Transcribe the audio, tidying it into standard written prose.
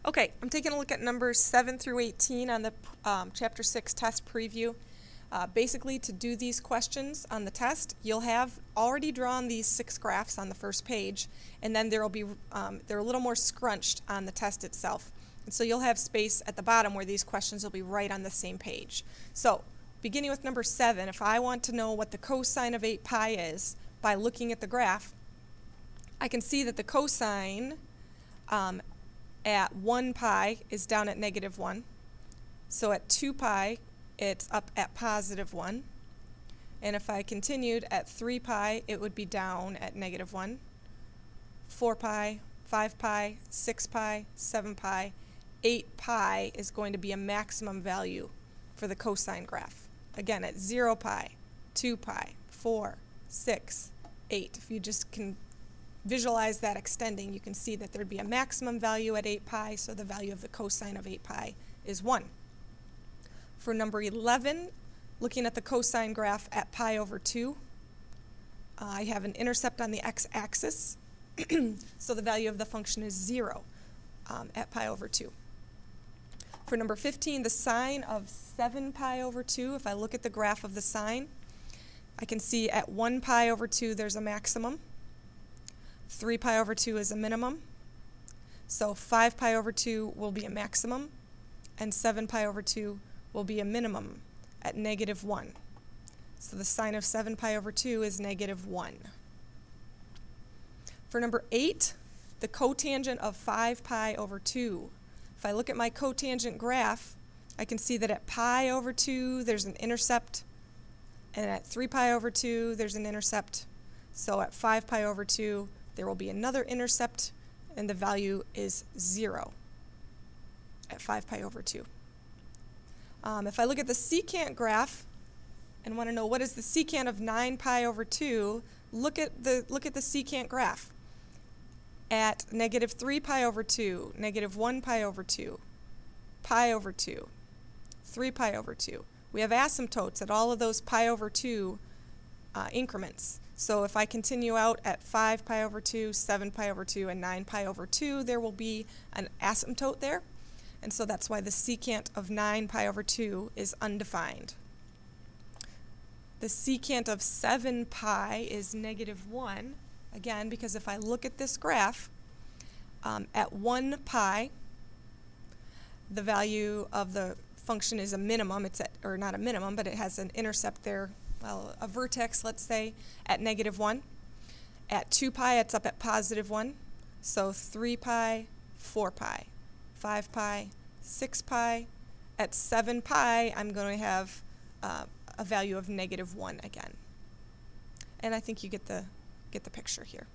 Okay, I'm taking a look at numbers 7 through 18 on the Chapter 6 test preview. Basically, to do these questions on the test, you'll have already drawn these 6 graphs on the first page, and then they're a little more scrunched on the test itself. And so you'll have space at the bottom where these questions will be right on the same page. So, beginning with number 7, if I want to know what the cosine of 8 pi is by looking at the graph, I can see that the cosine at 1 pi is down at -1. So at 2 pi, it's up at +1. And if I continued at 3 pi, it would be down at -1. 4 pi, 5 pi, 6 pi, 7 pi, 8 pi is going to be a maximum value for the cosine graph. Again, at 0 pi, 2 pi, 4, 6, 8. If you just can visualize that extending, you can see that there'd be a maximum value at 8 pi, so the value of the cosine of 8 pi is 1. For number 11, looking at the cosine graph at pi over 2, I have an intercept on the x-axis, so the value of the function is 0 at pi over 2. For number 15, the sine of 7 pi over 2, if I look at the graph of the sine, I can see at 1 pi over 2 there's a maximum. 3 pi over 2 is a minimum, so 5 pi over 2 will be a maximum, and 7 pi over 2 will be a minimum at -1. So the sine of 7 pi over 2 is -1. For number 8, the cotangent of 5 pi over 2. If I look at my cotangent graph, I can see that at pi over 2 there's an intercept, and at 3 pi over 2 there's an intercept. So at 5 pi over 2 there will be another intercept, and the value is 0 at 5 pi over 2. If I look at the secant graph and want to know what is the secant of 9 pi over 2, look at the secant graph. At -3 pi over 2, -1 pi over 2, pi over 2, 3 pi over 2. We have asymptotes at all of those pi over 2 increments. So if I continue out at 5 pi over 2, 7 pi over 2, and 9 pi over 2, there will be an asymptote there. And so that's why the secant of 9 pi over 2 is undefined. The secant of 7 pi is -1, again, because if I look at this graph, at 1 pi, the value of the function is a minimum. It's or not a minimum, but it has an intercept there, well, a vertex, let's say, at -1. At 2 pi, it's up at +1. So 3 pi, 4 pi, 5 pi, 6 pi. At 7 pi, I'm going to have a value of -1 again. And I think you get the picture here.